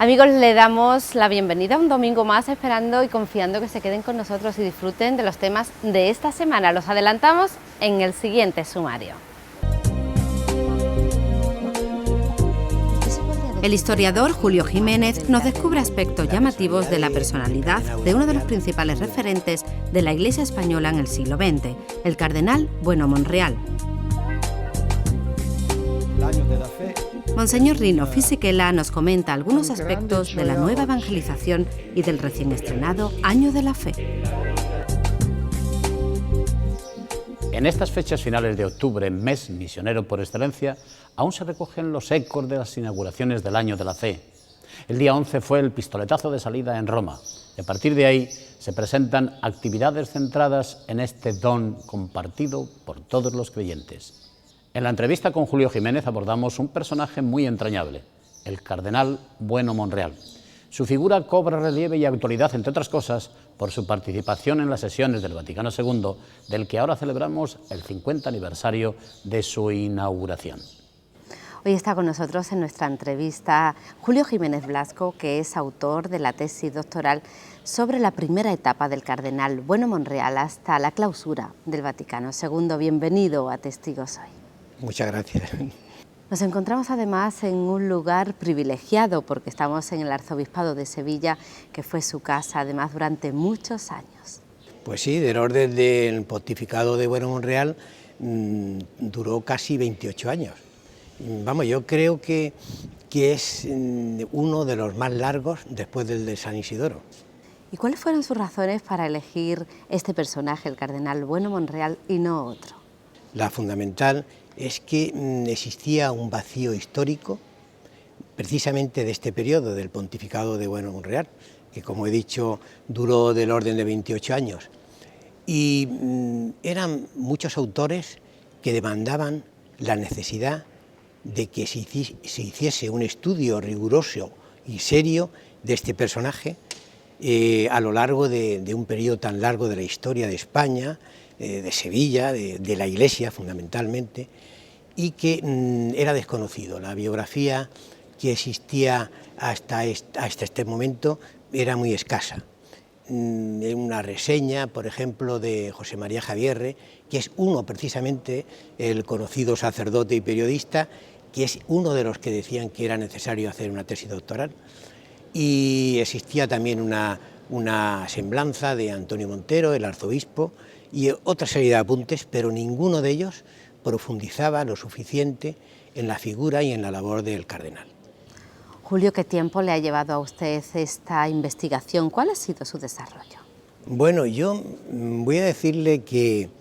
Amigos, le damos la bienvenida un domingo más, esperando y confiando que se queden con nosotros y disfruten de los temas de esta semana. Los adelantamos en el siguiente sumario. El historiador Julio Jiménez nos descubre aspectos llamativos de la personalidad de uno de los principales referentes de la Iglesia española en el siglo XX, el cardenal Bueno Monreal. Monseñor Rino Fisichella nos comenta algunos aspectos de la nueva evangelización y del recién estrenado Año de la Fe. En estas fechas finales de octubre, mes misionero por excelencia, aún se recogen los ecos de las inauguraciones del Año de la Fe. El día 11 fue el pistoletazo de salida en Roma, y a partir de ahí se presentan actividades centradas en este don compartido por todos los creyentes. En la entrevista con Julio Jiménez abordamos un personaje muy entrañable, el cardenal Bueno Monreal. Su figura cobra relieve y actualidad, entre otras cosas, por su participación en las sesiones del Vaticano II, del que ahora celebramos el 50 aniversario de su inauguración. Hoy está con nosotros en nuestra entrevista Julio Jiménez Blasco, que es autor de la tesis doctoral sobre la primera etapa del cardenal Bueno Monreal hasta la clausura del Vaticano II. Bienvenido a Testigos Hoy. Muchas gracias. Nos encontramos además en un lugar privilegiado porque estamos en el Arzobispado de Sevilla, que fue su casa además durante muchos años. Pues sí, del orden del pontificado de Bueno Monreal duró casi 28 años. Vamos, yo creo que es uno de los más largos después del de San Isidoro. ¿Y cuáles fueron sus razones para elegir este personaje, el cardenal Bueno Monreal, y no otro? La fundamental es que existía un vacío histórico precisamente de este periodo del pontificado de Bueno Monreal, que como he dicho duró del orden de 28 años, y eran muchos autores que demandaban la necesidad de que se hiciese un estudio riguroso y serio de este personaje a lo largo de un periodo tan largo de la historia de España, de Sevilla, de la Iglesia fundamentalmente, y que era desconocido. La biografía que existía hasta este momento era muy escasa. Una reseña, por ejemplo, de José María Javierre, que es precisamente el conocido sacerdote y periodista, que es uno de los que decían que era necesario hacer una tesis doctoral. Y existía también una semblanza de Antonio Montero, el arzobispo, y otra serie de apuntes, pero ninguno de ellos profundizaba lo suficiente en la figura y en la labor del cardenal. Julio, ¿qué tiempo le ha llevado a usted esta investigación? ¿Cuál ha sido su desarrollo? Bueno, yo voy a decirle que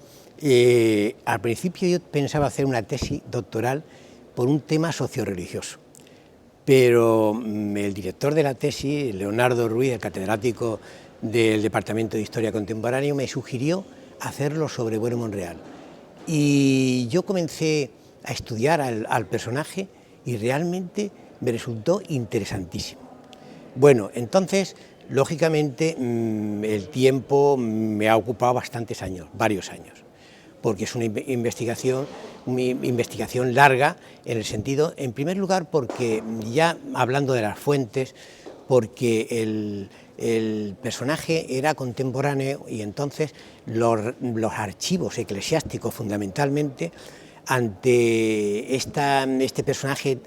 al principio yo pensaba hacer una tesis doctoral por un tema socio-religioso, pero el director de la tesis, Leonardo Ruiz, el catedrático del Departamento de Historia Contemporánea, me sugirió hacerlo sobre Bueno Monreal. Y yo comencé a estudiar al personaje y realmente me resultó interesantísimo. Bueno, entonces, lógicamente, el tiempo me ha ocupado bastantes años, varios años, porque es una investigación larga en el sentido, en primer lugar, porque ya hablando de las fuentes, porque el personaje era contemporáneo y entonces los archivos eclesiásticos fundamentalmente ante este personaje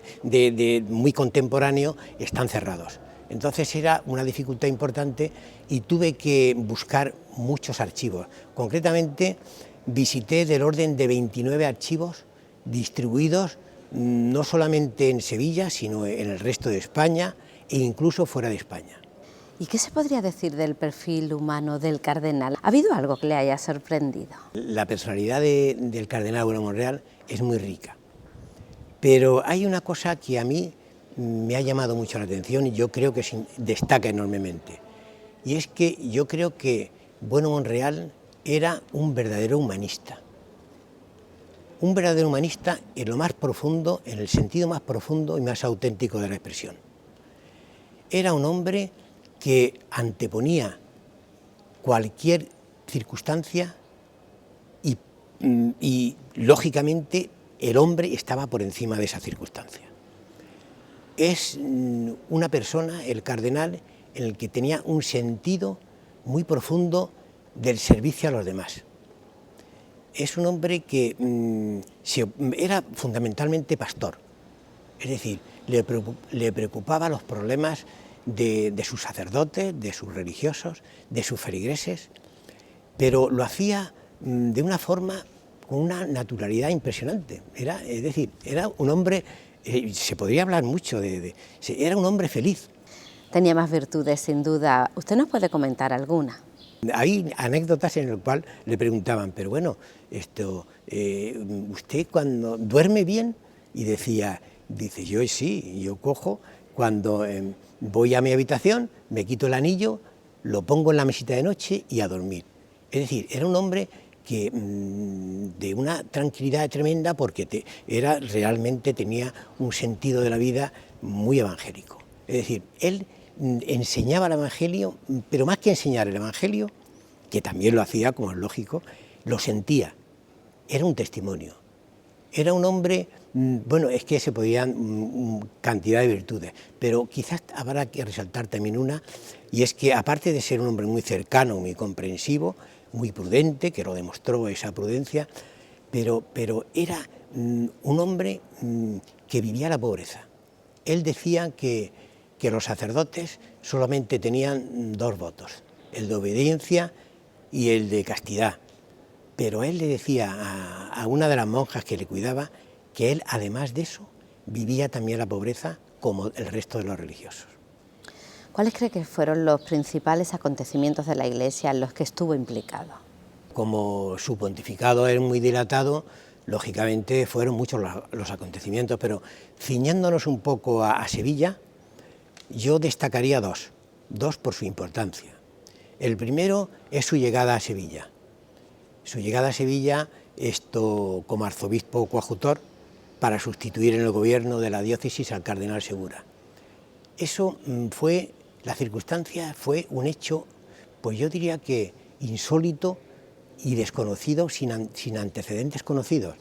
muy contemporáneo están cerrados. Entonces era una dificultad importante y tuve que buscar muchos archivos. Concretamente visité del orden de 29 archivos distribuidos no solamente en Sevilla, sino en el resto de España e incluso fuera de España. ¿Y qué se podría decir del perfil humano del cardenal? ¿Ha habido algo que le haya sorprendido? La personalidad del cardenal Bueno Monreal es muy rica, pero hay una cosa que a mí me ha llamado mucho la atención y yo creo que destaca enormemente, y es que yo creo que Bueno Monreal era un verdadero humanista en lo más profundo, en el sentido más profundo y más auténtico de la expresión. Era un hombre que anteponía cualquier circunstancia y lógicamente el hombre estaba por encima de esa circunstancia. es una persona, el cardenal, en el que tenía un sentido muy profundo del servicio a los demás. Es un hombre que era fundamentalmente pastor, es decir, le preocupaba los problemas de sus sacerdotes, de sus religiosos, de sus feligreses, pero lo hacía de una forma con una naturalidad impresionante. Es decir, era un hombre, se podría hablar mucho era un hombre feliz. Tenía más virtudes, sin duda. ¿Usted nos puede comentar alguna? Hay anécdotas en las cuales le preguntaban, pero bueno, ¿usted cuando duerme bien? Y dice, yo sí, yo cojo, cuando voy a mi habitación, me quito el anillo, lo pongo en la mesita de noche y a dormir. Es decir, era un hombre que de una tranquilidad tremenda, porque realmente tenía un sentido de la vida muy evangélico. Es decir, él enseñaba el Evangelio, pero más que enseñar el Evangelio, que también lo hacía, como es lógico, lo sentía. Era un testimonio. Era un hombre, bueno, es que se podían cantidad de virtudes, pero quizás habrá que resaltar también una, y es que aparte de ser un hombre muy cercano, muy comprensivo, muy prudente, que lo demostró esa prudencia, pero era un hombre que vivía la pobreza. Él decía que los sacerdotes solamente tenían dos votos, el de obediencia y el de castidad. Pero él le decía a una de las monjas que le cuidaba que él, además de eso, vivía también la pobreza como el resto de los religiosos. ¿Cuáles cree que fueron los principales acontecimientos de la Iglesia en los que estuvo implicado? Como su pontificado es muy dilatado, lógicamente fueron muchos los acontecimientos, pero ciñéndonos un poco a Sevilla, yo destacaría dos por su importancia. El primero es su llegada a Sevilla. Su llegada a Sevilla, como arzobispo coadjutor, para sustituir en el gobierno de la diócesis al cardenal Segura. Eso la circunstancia fue un hecho, pues yo diría que insólito y desconocido, sin antecedentes conocidos.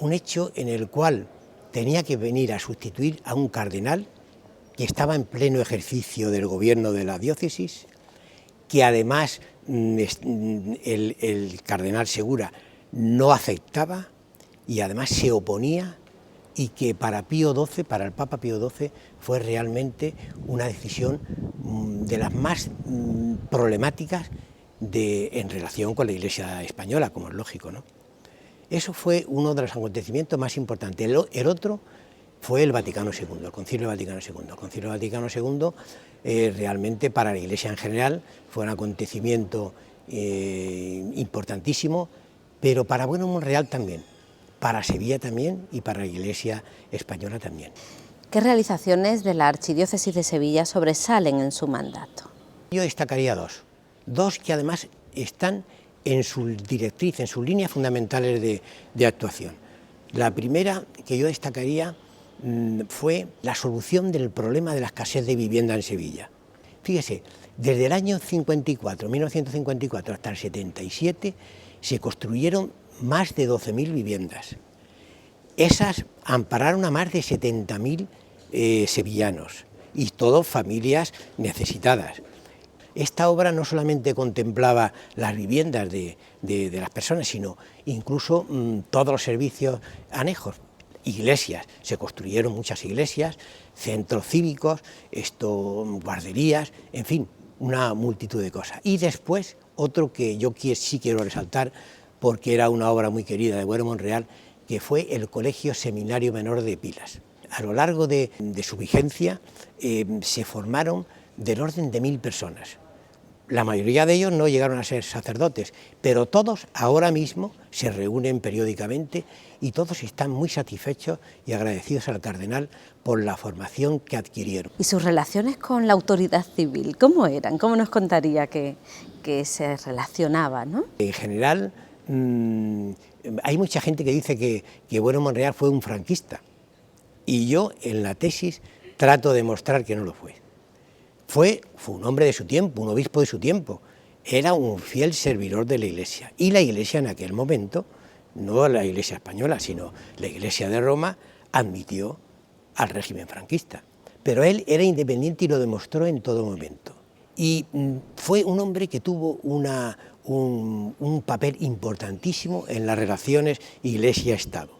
Un hecho en el cual tenía que venir a sustituir a un cardenal que estaba en pleno ejercicio del gobierno de la diócesis, que además el cardenal Segura no aceptaba y además se oponía, y que para el Papa Pío XII, fue realmente una decisión de las más problemáticas en relación con la Iglesia española, como es lógico, ¿no? Eso fue uno de los acontecimientos más importantes. El otro fue el Vaticano II, el Concilio Vaticano II. El Concilio Vaticano II realmente para la Iglesia en general fue un acontecimiento importantísimo, pero para Bueno Monreal también, para Sevilla también y para la Iglesia española también. ¿Qué realizaciones de la Archidiócesis de Sevilla sobresalen en su mandato? Yo destacaría dos que además están en su directriz, en sus líneas fundamentales de actuación. La primera que yo destacaría fue la solución del problema de la escasez de vivienda en Sevilla. Fíjese, desde el año 1954 hasta el 77 se construyeron más de 12.000 viviendas. Esas ampararon a más de 70.000 sevillanos, y todos familias necesitadas. Esta obra no solamente contemplaba las viviendas de las personas, sino incluso todos los servicios anejos. Iglesias, se construyeron muchas iglesias, centros cívicos, guarderías, en fin, una multitud de cosas. Y después, otro que yo sí quiero resaltar, porque era una obra muy querida de Bueno Monreal, que fue el Colegio Seminario Menor de Pilas. A lo largo de su vigencia se formaron del orden de 1.000 personas. La mayoría de ellos no llegaron a ser sacerdotes, pero todos ahora mismo se reúnen periódicamente y todos están muy satisfechos y agradecidos al cardenal por la formación que adquirieron. ¿Y sus relaciones con la autoridad civil cómo eran? ¿Cómo nos contaría que se relacionaba, ¿no? En general, hay mucha gente que dice que Bueno Monreal fue un franquista, y yo en la tesis trato de mostrar que no lo fue. Fue un hombre de su tiempo, un obispo de su tiempo, era un fiel servidor de la Iglesia, y la Iglesia en aquel momento, no la Iglesia española, sino la Iglesia de Roma, admitió al régimen franquista. Pero él era independiente y lo demostró en todo momento. Y fue un hombre que tuvo un papel importantísimo en las relaciones Iglesia-Estado.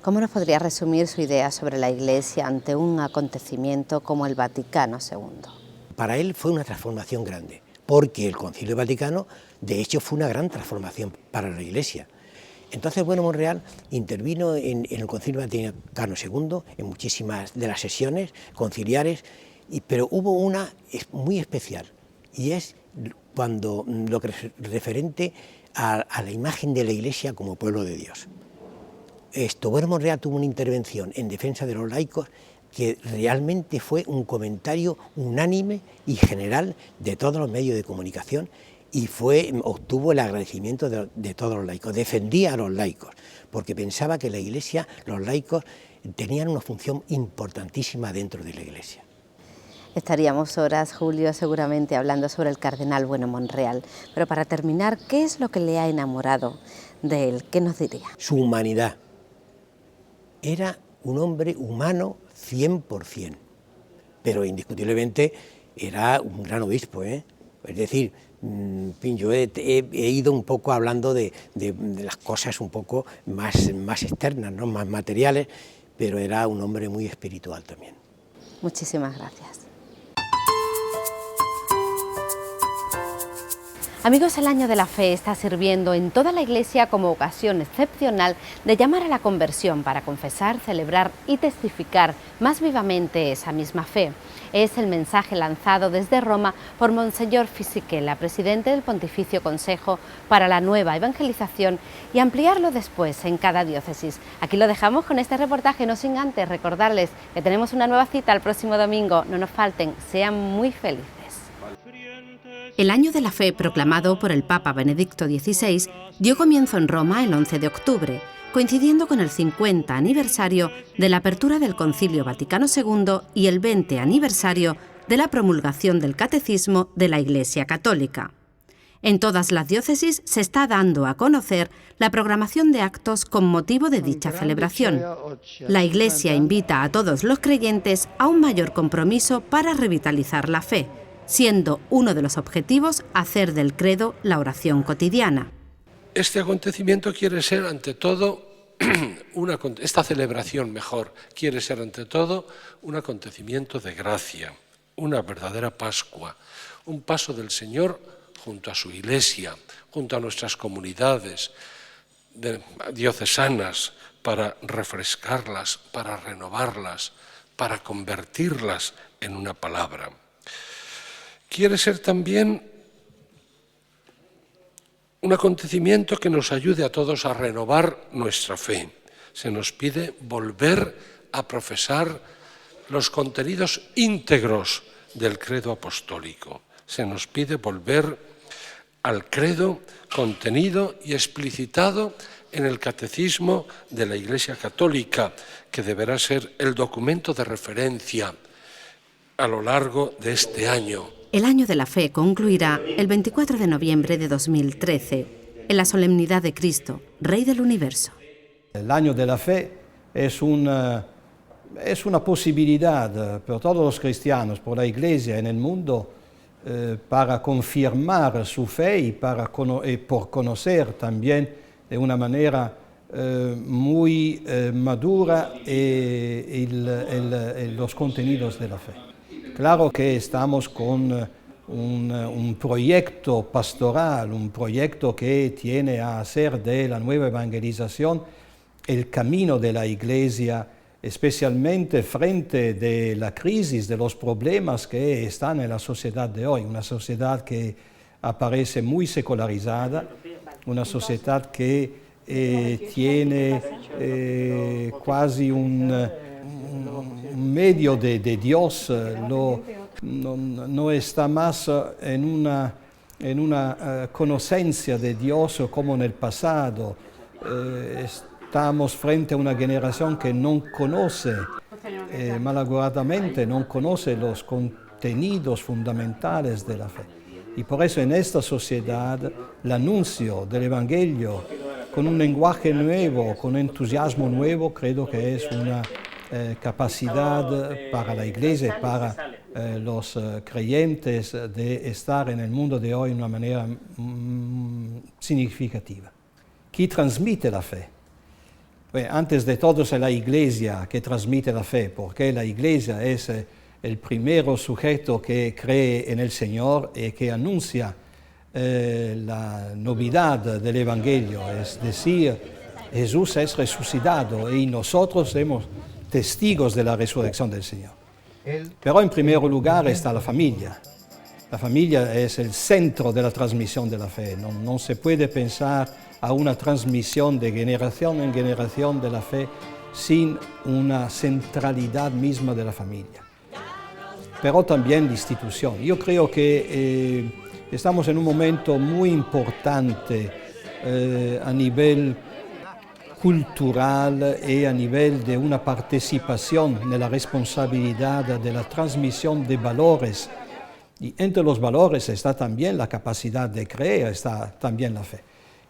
¿Cómo nos podría resumir su idea sobre la Iglesia ante un acontecimiento como el Vaticano II? Para él fue una transformación grande, porque el Concilio Vaticano, de hecho, fue una gran transformación para la Iglesia. Entonces, Bueno Monreal intervino en el Concilio Vaticano II, en muchísimas de las sesiones conciliares, pero hubo una muy especial, y es cuando lo que es referente a la imagen de la Iglesia como pueblo de Dios. Bueno Monreal tuvo una intervención en defensa de los laicos que realmente fue un comentario unánime y general de todos los medios de comunicación, y obtuvo el agradecimiento de todos los laicos. Defendía a los laicos, porque pensaba que la Iglesia, los laicos, tenían una función importantísima dentro de la Iglesia. Estaríamos horas, Julio, seguramente hablando sobre el cardenal Bueno Monreal, pero para terminar, ¿qué es lo que le ha enamorado de él? ¿Qué nos diría? Su humanidad. Era un hombre humano 100%, pero indiscutiblemente era un gran obispo, Es decir, yo he ido un poco hablando de las cosas un poco más externas, ¿no? Más materiales, pero era un hombre muy espiritual también. Muchísimas gracias. Amigos, el Año de la Fe está sirviendo en toda la Iglesia como ocasión excepcional de llamar a la conversión para confesar, celebrar y testificar más vivamente esa misma fe. Es el mensaje lanzado desde Roma por Monseñor Fisichella, presidente del Pontificio Consejo para la Nueva Evangelización, y ampliarlo después en cada diócesis. Aquí lo dejamos con este reportaje, no sin antes recordarles que tenemos una nueva cita el próximo domingo. No nos falten, sean muy felices. El Año de la Fe, proclamado por el Papa Benedicto XVI, dio comienzo en Roma el 11 de octubre, coincidiendo con el 50 aniversario de la apertura del Concilio Vaticano II y el 20 aniversario de la promulgación del Catecismo de la Iglesia Católica. En todas las diócesis se está dando a conocer la programación de actos con motivo de dicha celebración. La Iglesia invita a todos los creyentes a un mayor compromiso para revitalizar la fe, siendo uno de los objetivos hacer del credo la oración cotidiana. Este acontecimiento quiere ser ante todo, esta celebración quiere ser ante todo un acontecimiento de gracia, una verdadera Pascua, un paso del Señor junto a su Iglesia, junto a nuestras comunidades diocesanas, para refrescarlas, para renovarlas, para convertirlas en una palabra. Quiere ser también un acontecimiento que nos ayude a todos a renovar nuestra fe. Se nos pide volver a profesar los contenidos íntegros del credo apostólico. Se nos pide volver al credo contenido y explicitado en el Catecismo de la Iglesia Católica, que deberá ser el documento de referencia a lo largo de este año. El Año de la Fe concluirá el 24 de noviembre de 2013, en la solemnidad de Cristo, Rey del Universo. El Año de la Fe es una posibilidad para todos los cristianos, por la Iglesia en el mundo, para confirmar su fe y por conocer también de una manera muy madura los contenidos de la fe. Claro que estamos con un proyecto pastoral, un proyecto que tiene a hacer de la nueva evangelización el camino de la Iglesia, especialmente frente de la crisis, de los problemas que están en la sociedad de hoy, una sociedad que aparece muy secularizada, una sociedad que tiene quasi un medio de Dios, no está más en una conocencia de Dios como en el pasado. Estamos frente a una generación que no conoce, malauguradamente no conoce los contenidos fundamentales de la fe. Y por eso en esta sociedad el anuncio del Evangelio con un lenguaje nuevo, con entusiasmo nuevo, creo que es capacidad para la Iglesia y para los creyentes de estar en el mundo de hoy de una manera significativa. ¿Quién transmite la fe? Bueno, antes de todo es la Iglesia que transmite la fe, porque la Iglesia es el primer sujeto que cree en el Señor y que anuncia la novedad del Evangelio, es decir, Jesús es resucitado y nosotros somos testigos de la resurrección del Señor. Pero en primer lugar está la familia. La familia es el centro de la transmisión de la fe. No se puede pensar a una transmisión de generación en generación de la fe sin una centralidad misma de la familia. Pero también la institución. Yo creo que estamos en un momento muy importante a nivel cultural y a nivel de una participación en la responsabilidad de la transmisión de valores. Y entre los valores está también la capacidad de creer, está también la fe.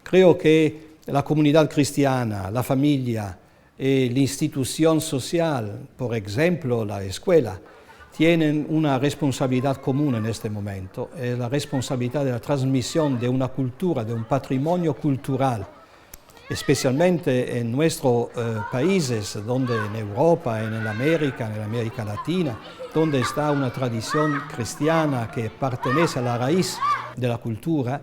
Creo que la comunidad cristiana, la familia y la institución social, por ejemplo la escuela, tienen una responsabilidad común en este momento, es la responsabilidad de la transmisión de una cultura, de un patrimonio cultural, especialmente en nuestros países, donde en Europa, en América Latina, donde está una tradición cristiana que pertenece a la raíz de la cultura.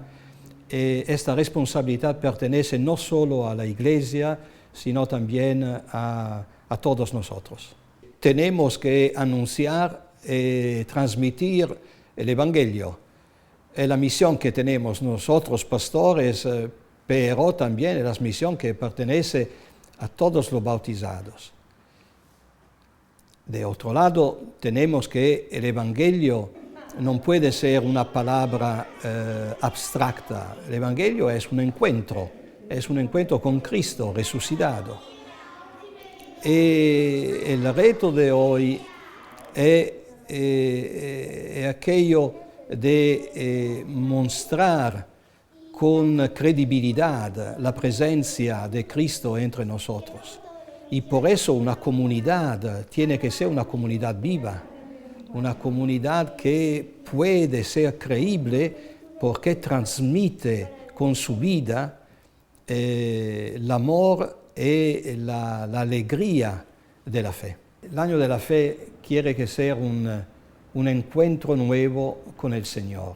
Esta responsabilidad pertenece no solo a la Iglesia, sino también a todos nosotros. Tenemos que anunciar y transmitir el Evangelio. Es la misión que tenemos nosotros, pastores, pero también es la misión que pertenece a todos los bautizados. De otro lado, tenemos que el Evangelio no puede ser una palabra abstracta. El Evangelio es un encuentro con Cristo resucitado. Y el reto de hoy es aquello de mostrar con credibilidad la presencia de Cristo entre nosotros. Y por eso una comunidad tiene que ser una comunidad viva, una comunidad que puede ser creíble porque transmite con su vida el amor y la alegría de la fe. El año de la fe quiere que sea un encuentro nuevo con el Señor.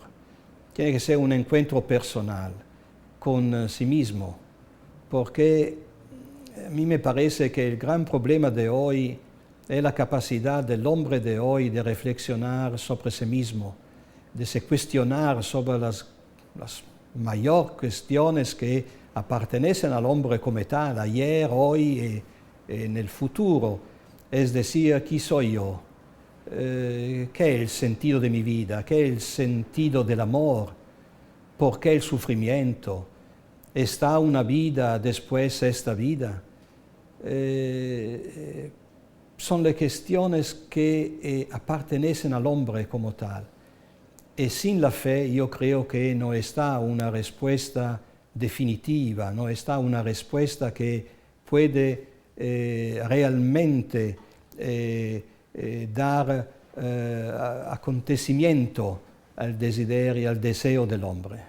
Tiene que ser un encuentro personal con sí mismo, porque a mí me parece que el gran problema de hoy es la capacidad del hombre de hoy de reflexionar sobre sí mismo, de se cuestionar sobre las mayores cuestiones que pertenecen al hombre como tal, ayer, hoy y en el futuro. Es decir, ¿quién soy yo? ¿Qué es el sentido de mi vida? ¿Qué es el sentido del amor? ¿Por qué el sufrimiento? ¿Está una vida después de esta vida? Son las cuestiones que pertenecen al hombre como tal. Y sin la fe yo creo que no está una respuesta definitiva, no está una respuesta que puede realmente dar acontecimiento al desiderio y al deseo del hombre.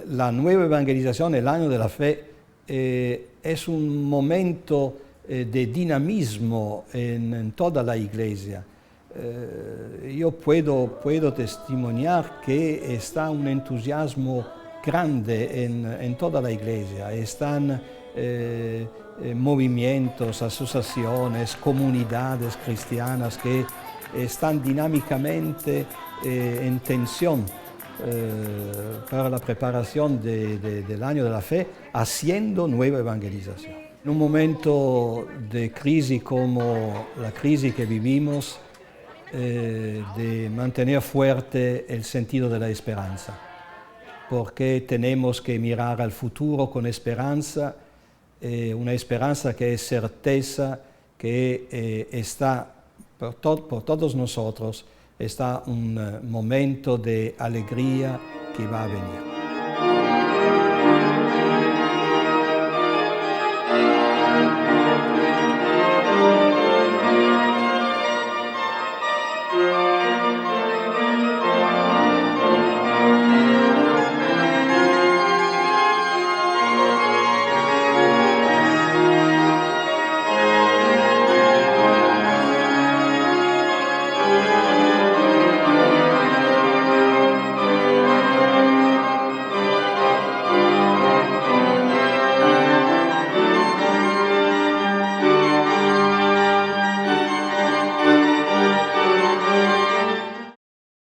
La nueva evangelización, el año de la fe, es un momento de dinamismo en toda la Iglesia. Yo puedo testimoniar que está un entusiasmo grande en toda la Iglesia. Están movimientos, asociaciones, comunidades cristianas que están dinámicamente en tensión para la preparación del año de la fe, haciendo nueva evangelización. En un momento de crisis como la crisis que vivimos, de mantener fuerte el sentido de la esperanza, porque tenemos que mirar al futuro con esperanza, una esperanza que es certeza, que está por todos nosotros, está un momento de alegría que va a venir.